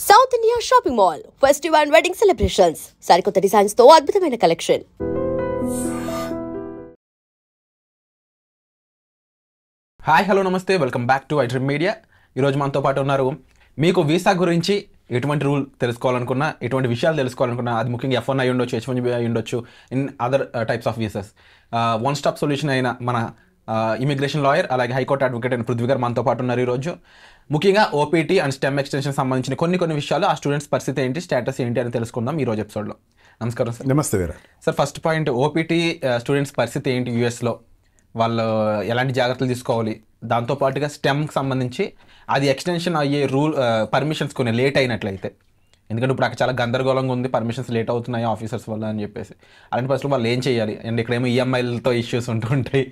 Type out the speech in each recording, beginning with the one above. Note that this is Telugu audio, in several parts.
South India shopping mall festival and wedding celebrations సరికొత్త డిజైన్స్ తో అద్భుతమైన కలెక్షన్. హాయ్ హలో నమస్తే, welcome back to iDream media. ఈరోజు మనతో పాటు ఉన్నారు. మీకు వీసా గురించి ఎటువంటి రూల్ తెలుసుకోవాలనుకున్నా, ఎటువంటి విషయాలు తెలుసుకోవాలనుకున్నా, అది ముఖ్యంగా F1 అయి ఉండొచ్చు, H1B అయి ఉండొచ్చు, in other types of visas one stop solution అయిన మన ఇమిగ్రేషన్ లాయర్ అలాగే హైకోర్టు అడ్వకేట్ అయిన పృథ్వీ గారు మనతో పాటు ఉన్నారు. ఈరోజు ముఖ్యంగా ఓపీటీ అండ్ స్టెమ్ ఎక్స్టెన్షన్ సంబంధించిన కొన్ని విషయాలు, ఆ స్టూడెంట్స్ పరిస్థితి ఏంటి, స్టేటస్ ఏంటి అని తెలుసుకుందాం ఈరోజు ఎపిసోడ్లో. నమస్కారం సార్. నమస్తే Veera. Sir, first point, OPT students పరిస్థితి ఏంటి యూఎస్లో, వాళ్ళు ఎలాంటి జాగ్రత్తలు తీసుకోవాలి, దాంతోపాటుగా స్టెమ్కి సంబంధించి అది ఎక్స్టెన్షన్ అయ్యే పర్మిషన్స్ కొన్ని లేట్ అయినట్లయితే, ఎందుకంటే ఇప్పుడు అక్కడ చాలా గందరగోళంగా ఉంది, పర్మిషన్స్ లేట్ అవుతున్నాయి ఆఫీసర్స్ వల్ల అని చెప్పేసి, అలాంటి పరిస్థితులు వాళ్ళు ఏం చేయాలి, అండ్ ఇక్కడేమో ఈఎంఐలతో ఇష్యూస్ ఉంటుంటాయి,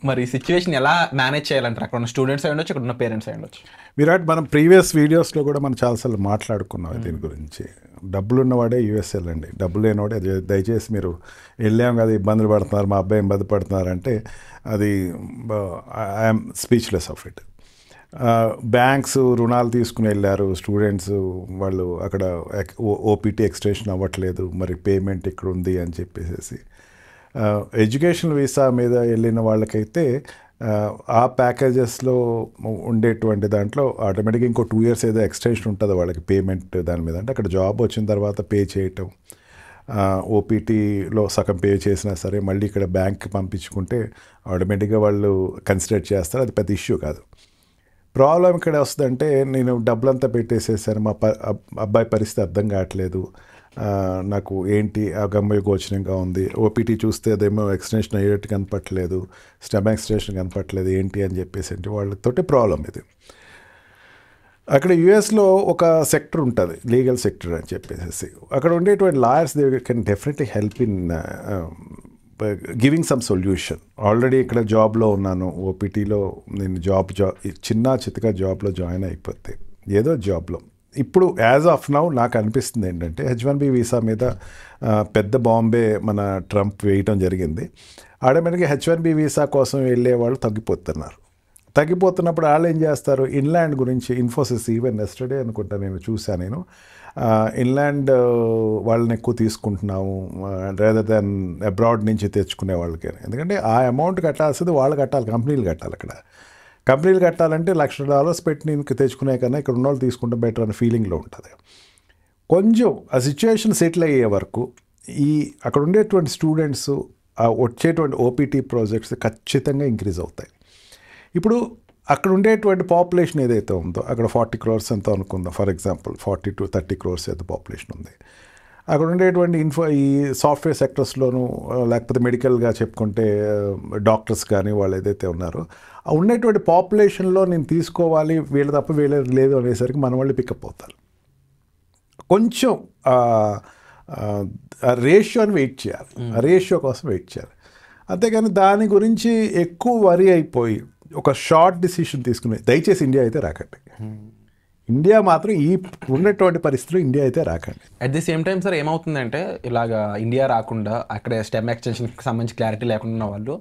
మరి ఈ సిచ్యువేషన్ ఎలా మేనేజ్ చేయాలంటారు? అక్కడ ఉన్న స్టూడెంట్స్ అయి ఉండొచ్చు, ఇక్కడ ఉన్న పేరెంట్స్ అయి ఉండొచ్చు. విరాట్, మనం ప్రీవియస్ వీడియోస్లో కూడా మనం చాలాసార్లు మాట్లాడుకున్నాం దీని గురించి. డబ్బులు ఉన్నవాడే యూఎస్ వెళ్ళండి, డబ్బులు లేనివాడే దయచేసి మీరు వెళ్ళాం కదా ఇబ్బందులు పడుతున్నారు, మా అబ్బాయి ఇబ్బంది పడుతున్నారు అంటే అది I'm speechless of it. Banks రుణాలు తీసుకుని వెళ్ళారు స్టూడెంట్స్, వాళ్ళు అక్కడ ఓపీటీ ఎక్స్టెన్షన్ అవ్వట్లేదు, మరి పేమెంట్ ఇక్కడ ఉంది అని చెప్పేసి ఎడ్యుకేషన్ వీసా మీద వెళ్ళిన వాళ్ళకైతే ఆ ప్యాకేజెస్లో ఉండేటువంటి దాంట్లో ఆటోమేటిక్గా ఇంకో 2 years ఏదో ఎక్స్టెన్షన్ ఉంటుంది వాళ్ళకి పేమెంట్ దాని మీద. అంటే అక్కడ జాబ్ వచ్చిన తర్వాత పే చేయటం, ఓపీటీలో సగం పే చేసినా సరే మళ్ళీ ఇక్కడ బ్యాంక్కి పంపించుకుంటే ఆటోమేటిక్గా వాళ్ళు కన్సిడర్ చేస్తారు, అది పెద్ద ఇష్యూ కాదు. ప్రాబ్లం ఇక్కడ వస్తుందంటే, నేను డబ్బులంతా పెట్టేసేసాను, మా అబ్బాయి పరిస్థితి అర్థం కావట్లేదు, నాకు ఏంటి అగమ్య గోచరంగా ఉంది, ఓపీటీ చూస్తే అదేమో ఎక్స్టెన్షన్ అయ్యేట్టు కనపట్లేదు, స్టెమ్ ఎక్స్టెన్షన్ కనపట్లేదు, ఏంటి అని చెప్పేసి అంటే వాళ్ళతోటి ప్రాబ్లం ఇది. అక్కడ యూఎస్లో ఒక సెక్టర్ ఉంటుంది, లీగల్ సెక్టర్ అని చెప్పేసి, అక్కడ ఉండేటువంటి lawyers they can definitely help in giving some solution. Already ఇక్కడ జాబ్లో ఉన్నాను, ఓపీటీలో నేను చిన్న చితక జాబ్లో జాయిన్ అయిపోతే ఏదో జాబ్లో ఇప్పుడు యాజ్ ఆఫ్ నౌ నాకు అనిపిస్తుంది ఏంటంటే H1B వీసా మీద పెద్ద బాంబే మన ట్రంప్ వేయటం జరిగింది. ఆటోమేటిక్గా H1B వీసా కోసం వెళ్ళే వాళ్ళు తగ్గిపోతున్నప్పుడు వాళ్ళు ఏం చేస్తారు, ఇన్లాండ్ గురించి ఇన్ఫోసిస్ ఈవెన్ ఎస్టర్డే అనుకుంటా నేను చూశాను, నేను ఇన్లాండ్ వాళ్ళని ఎక్కువ తీసుకుంటున్నాము రేదర్ దాన్ అబ్రాడ్ నుంచి తెచ్చుకునే వాళ్ళకి. ఎందుకంటే ఆ అమౌంట్ కట్టాల్సింది వాళ్ళు కట్టాలి, కంపెనీలు కట్టాలి. అక్కడ కంపెనీలు కట్టాలంటే $1,00,000 పెట్టి నేను తెచ్చుకునే కన్నా ఇక్కడ ఉన్న వాళ్ళు తీసుకుంటే బెటర్ అనే ఫీలింగ్లో ఉంటుంది. కొంచెం ఆ సిచ్యువేషన్ సెటిల్ అయ్యే వరకు అక్కడ ఉండేటువంటి స్టూడెంట్స్ వచ్చేటువంటి ఓపీటీ ప్రాజెక్ట్స్ ఖచ్చితంగా ఇంక్రీజ్ అవుతాయి. ఇప్పుడు అక్కడ ఉండేటువంటి పాపులేషన్ ఏదైతే ఉందో, అక్కడ 40 crores ఎంతో అనుకుందాం, ఫర్ ఎగ్జాంపుల్ 40 to 30 crores ఏదో పాపులేషన్ ఉంది. అక్కడ ఉండేటువంటి ఈ సాఫ్ట్వేర్ సెక్టర్స్లోనూ లేకపోతే మెడికల్గా చెప్పుకుంటే డాక్టర్స్ కానీ వాళ్ళు ఏదైతే ఉన్నారో ఆ ఉండేటువంటి పాపులేషన్లో నేను తీసుకోవాలి, వీళ్ళ తప్ప వీళ్ళ లేదు అనేసరికి మన వాళ్ళు పికప్ అవుతారు. కొంచెం ఆ రేషియోని వెయిట్ చేయాలి, ఆ రేషియో కోసం వెయిట్ చేయాలి. అంతేగాని దాని గురించి ఎక్కువ వరి అయిపోయి ఒక షార్ట్ డిసిషన్ తీసుకుని దయచేసి ఇండియా అయితే రాకండి. ఇండియా మాత్రం ఈ ఉన్నటువంటి పరిస్థితుల్లో ఇండియా అయితే రాకండి. At the same time sir, ఏమవుతుందంటే ఇలాగా ఇండియా రాకుండా అక్కడ స్టెమ్ ఎక్స్టెన్షన్కి సంబంధించి క్లారిటీ లేకుండా ఉన్న వాళ్ళు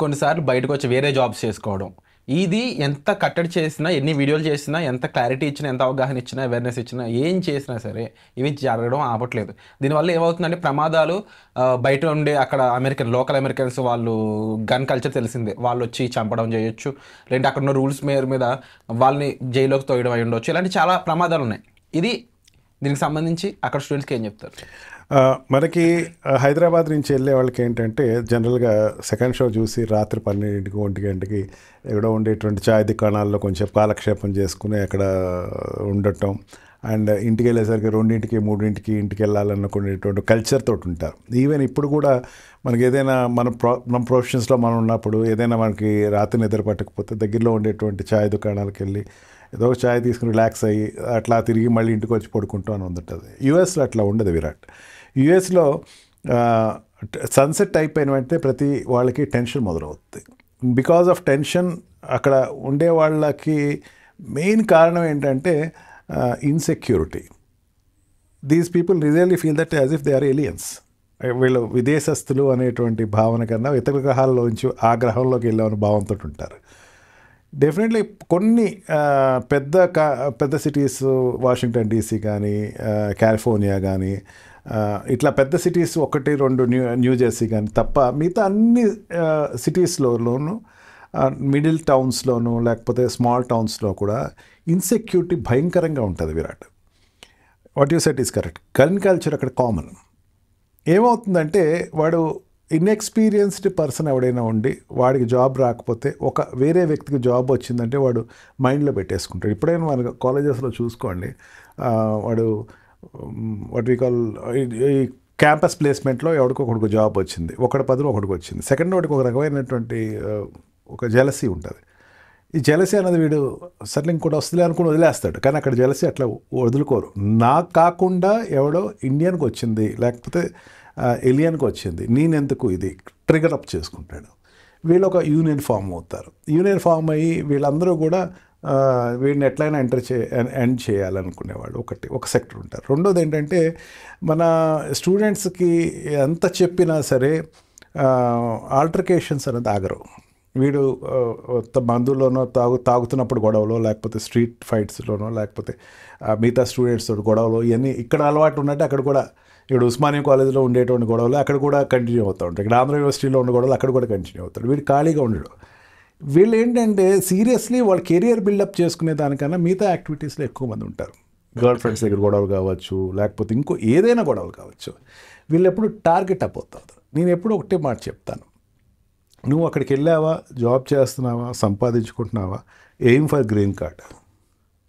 కొన్నిసార్లు బయటకు వచ్చి వేరే జాబ్స్ చేసుకోవడం, ఇది ఎంత కట్టడి చేసినా, ఎన్ని వీడియోలు చేసినా, ఎంత క్లారిటీ ఇచ్చినా, ఎంత అవగాహన ఇచ్చినా, అవేర్నెస్ ఇచ్చినా, ఏం చేసినా సరే ఇవి జరగడం ఆపట్లేదు. దీనివల్ల ఏమవుతుందంటే ప్రమాదాలు బయట ఉండే అక్కడ లోకల్ అమెరికన్స్ వాళ్ళు గన్ కల్చర్ తెలిసిందే, వాళ్ళు వచ్చి చంపడం చేయొచ్చు, లేదంటే అక్కడ ఉన్న రూల్స్ మీద వాళ్ళని జైల్లోకి తోయడం అయి ఉండొచ్చు, ఇలాంటి చాలా ప్రమాదాలు ఉన్నాయి. దీనికి సంబంధించి అక్కడ స్టూడెంట్స్కి ఏం చెప్తారు? మనకి హైదరాబాద్ నుంచి వెళ్ళే వాళ్ళకి ఏంటంటే జనరల్గా సెకండ్ షో చూసి రాత్రి 12 1 గంటకి ఎక్కడో ఉండేటువంటి ఛాయ్ దుకాణాల్లో కొంచెం కాలక్షేపం చేసుకుని అక్కడ ఉండటం, అండ్ ఇంటికి వెళ్ళేసరికి 2 3 ఇంటికి వెళ్ళాలనుకునేటువంటి కల్చర్ తోటి ఉంటారు. ఈవెన్ ఇప్పుడు కూడా మనకి ఏదైనా మన ప్రొఫెషన్స్లో మనం ఉన్నప్పుడు ఏదైనా మనకి రాత్రి నిద్ర పట్టకపోతే దగ్గరలో ఉండేటువంటి ఛాయ్ దుకాణాలకు వెళ్ళి ఏదో ఒక ఛాయ్ తీసుకుని రిలాక్స్ అయ్యి అట్లా తిరిగి మళ్ళీ ఇంటికి వచ్చి పడుకుంటూ అని ఉంటుంది. యూఎస్లో అట్లా ఉండదు విరాట్. యూఎస్లో సన్సెట్ అయిపోయిన వెంటనే ప్రతి వాళ్ళకి టెన్షన్ మొదలవుతుంది. బికాజ్ ఆఫ్ టెన్షన్ అక్కడ ఉండే వాళ్ళకి మెయిన్ కారణం ఏంటంటే insecurity. These people really feel that as if they are aliens. వీళ్ళు విదేశస్తులు అనేటువంటి భావన కన్నా ఇతర గ్రహాల్లోంచి ఆ గ్రహంలోకి వెళ్ళామని భావంతో ఉంటారు. డెఫినెట్లీ కొన్ని పెద్ద సిటీస్, వాషింగ్టన్ డీసీ కానీ, కాలిఫోర్నియా కానీ, ఇట్లా పెద్ద సిటీస్ 1-2 న్యూ జెర్సీ కానీ తప్ప మిగతా అన్ని సిటీస్లోనూ, మిడిల్ టౌన్స్లోనూ లేకపోతే స్మాల్ టౌన్స్లో కూడా ఇన్సెక్యూరిటీ భయంకరంగా ఉంటుంది. Virat, what you set is correct. Gun culture అక్కడ కామన్. ఏమవుతుందంటే వాడు ఇన్ఎక్స్పీరియన్స్డ్ పర్సన్ ఎవడైనా ఉండి వాడికి జాబ్ రాకపోతే వేరే వ్యక్తికి జాబ్ వచ్చిందంటే వాడు మైండ్లో పెట్టేసుకుంటాడు. ఇప్పుడైనా మన కాలేజెస్లో చూసుకోండి, వాడు వాట్ వీ కాల్ ఈ క్యాంపస్ ప్లేస్మెంట్లో ఒకడికి జాబ్ వచ్చింది, ఒకటి 10 ఒకడికి వచ్చింది. సెకండ్ వాడికి ఒక రకమైనటువంటి ఒక జెలసీ ఉంటుంది. ఈ జెలసీ అనేది వీడు సర్లే ఇంకోటి వస్తుంది అనుకుని వదిలేస్తాడు, కానీ అక్కడ జెలసీ అట్లా వదులుకోరు. నాకు కాకుండా ఎవడో ఇండియన్కి వచ్చింది లేకపోతే ఎలియన్కి వచ్చింది, నేనెందుకు, ఇది ట్రిగర్ అప్ చేసుకుంటాడు. వీళ్ళు ఒక యూనియన్ ఫామ్ అవుతారు. యూనియన్ ఫామ్ అయ్యి వీళ్ళందరూ కూడా వీడిని ఎట్లయినా ఎండ్ చేయాలనుకునేవాడు ఒక సెక్టర్ ఉంటారు. రెండోది ఏంటంటే మన స్టూడెంట్స్కి ఎంత చెప్పినా సరే ఆల్టర్కేషన్స్ అనేది ఆగరు. వీడు మందులోనో తాగుతున్నప్పుడు గొడవలో, లేకపోతే స్ట్రీట్ ఫైట్స్లోనో, లేకపోతే మిగతా స్టూడెంట్స్ తోటి గొడవలు, ఇవన్నీ ఇక్కడ అలవాటు ఉన్నట్టు అక్కడ కూడా, ఇక్కడ ఉస్మానియా కాలేజ్లో ఉండేటువంటి గొడవలు అక్కడ కూడా కంటిన్యూ అవుతూ ఉంటాయి. ఇక్కడ ఆంధ్ర యూనివర్సిటీలో ఉన్న గొడవలు అక్కడ కూడా కంటిన్యూ అవుతాడు. వీడు ఖాళీగా ఉండడు. వీళ్ళు ఏంటంటే సీరియస్లీ వాళ్ళ కెరియర్ బిల్డప్ చేసుకునే దానికన్నా మిగతా యాక్టివిటీస్లో ఎక్కువ మంది ఉంటారు. గర్ల్ ఫ్రెండ్స్ దగ్గర గొడవలు కావచ్చు, లేకపోతే ఇంకో ఏదైనా గొడవలు కావచ్చు. వీళ్ళు ఎప్పుడు టార్గెట్ అయిపోతారు. నేను ఎప్పుడు ఒకటే మాట చెప్తాను, నువ్వు అక్కడికి వెళ్ళావా, జాబ్ చేస్తున్నావా, సంపాదించుకుంటున్నావా, ఎయిమ్ ఫర్ గ్రీన్ కార్డ్.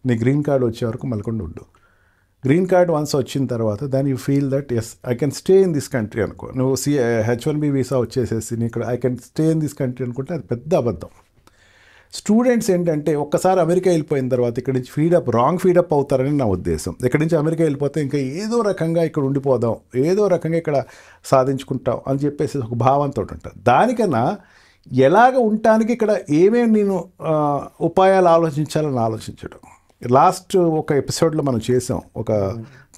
నీ గ్రీన్ కార్డ్ వచ్చే వరకు మలకుండా ఉండు. గ్రీన్ కార్డ్ వన్స్ వచ్చిన తర్వాత then you feel that yes I can stay in this country అనుకో. నువ్వు H1B వీసా వచ్చేసేసి నీ ఇక్కడ I can stay in this country అనుకుంటే అది పెద్ద అబద్ధం. స్టూడెంట్స్ ఏంటంటే ఒక్కసారి అమెరికా వెళ్ళిపోయిన తర్వాత ఇక్కడ నుంచి రాంగ్ ఫీడప్ అవుతారని నా ఉద్దేశం. ఇక్కడి నుంచి అమెరికా వెళ్ళిపోతే ఇంకా ఏదో రకంగా ఇక్కడ ఉండిపోదాం, ఏదో రకంగా ఇక్కడ సాధించుకుంటాం అని చెప్పేసి ఒక భావంతో ఉంటారు. దానికన్నా ఎలాగ ఉండటానికి ఇక్కడ ఏమేమి నేను ఉపాయాలు ఆలోచించాలని ఆలోచించడం. లాస్ట్ ఒక ఎపిసోడ్లో మనం చేసాం ఒక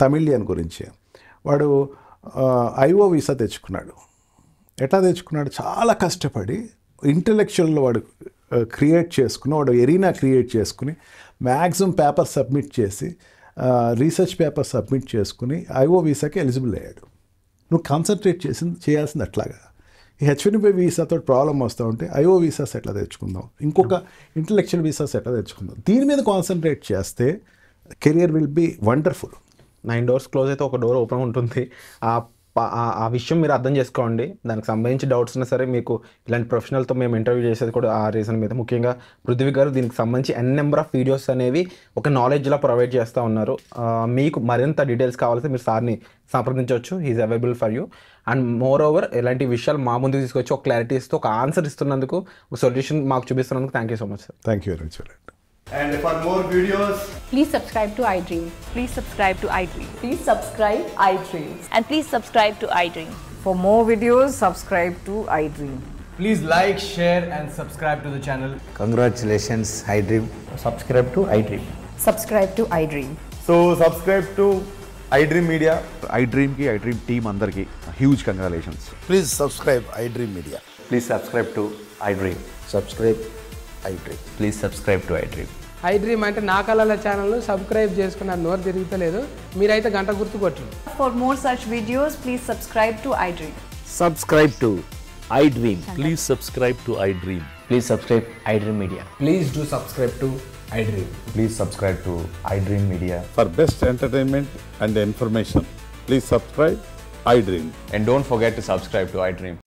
తమిళియన్ గురించి. వాడు IO వీసా తెచ్చుకున్నాడు. ఎట్లా తెచ్చుకున్నాడు? చాలా కష్టపడి ఇంటలెక్చువల్ వాడు క్రియేట్ చేసుకుని, వాడు ఎరీనా క్రియేట్ చేసుకుని, మ్యాక్సిమం పేపర్ సబ్మిట్ చేసి, రీసెర్చ్ పేపర్ సబ్మిట్ చేసుకుని IO వీసాకి ఎలిజిబుల్ అయ్యాడు. నువ్వు కాన్సన్ట్రేట్ చేయాల్సింది అట్లాగా. ఈ H1B వీసాతో ప్రాబ్లం వస్తూ ఉంటే IO వీసాస్ ఎట్లా తెచ్చుకుందాం, ఇంకొక ఇంటలెక్చువల్ వీసాస్ ఎట్లా తెచ్చుకుందాం, దీని మీద కాన్సన్ట్రేట్ చేస్తే career will be wonderful. 9 doors close అయితే ఒక డోర్ ఓపెన్ ఉంటుంది. ఆ విషయం మీరు అర్థం చేసుకోండి. దానికి సంబంధించి డౌట్స్ ఉన్నా సరే మీకు ఇలాంటి ప్రొఫెషనల్తో మేము ఇంటర్వ్యూ చేసేది కూడా ఆ రీజన్ మీద. ముఖ్యంగా పృథ్వీ గారు దీనికి సంబంధించి నెంబర్ ఆఫ్ వీడియోస్ అనేవి ఒక నాలెడ్జ్లా ప్రొవైడ్ చేస్తూ ఉన్నారు. మీకు మరింత డీటెయిల్స్ కావాలంటే మీరు సార్ని సంప్రదించవచ్చు. He's available for you. And moreover ఇలాంటి విషయాలు మా ముందుకు తీసుకొచ్చి ఒక క్లారిటీ ఇస్తూ ఒక ఆన్సర్ ఇస్తున్నందుకు, ఒక సొల్యూషన్ మాకు చూపిస్తున్నందుకు thank you so much sir. Thank you very much. And for more videos, please subscribe to iDream. Please subscribe to iDream. Please subscribe iDream. And please subscribe to iDream. For more videos, subscribe to iDream. please like, share and subscribe to the channel. Congratulations, iDream. Subscribe to iDream. Subscribe to iDream. So subscribe to iDream Media. iDream ki iDream team andarki huge congratulations. Please subscribe iDream Media. Please subscribe to iDream. Subscribe iDream. Please subscribe to iDream. iDream అంటే నా కళల ఛానల్ సబ్స్క్రైబ్ చేసుకున్న నోరు తిరుగుతలేదు, మీరైతే గంట గుర్తు కొట్టండి. For more such videos, please subscribe to iDream. Subscribe to iDream. Please subscribe to iDream. Please subscribe iDream Media. Please do subscribe to iDream. Please subscribe to iDream Media. For best entertainment and information, please subscribe iDream. And don't forget to subscribe to iDream.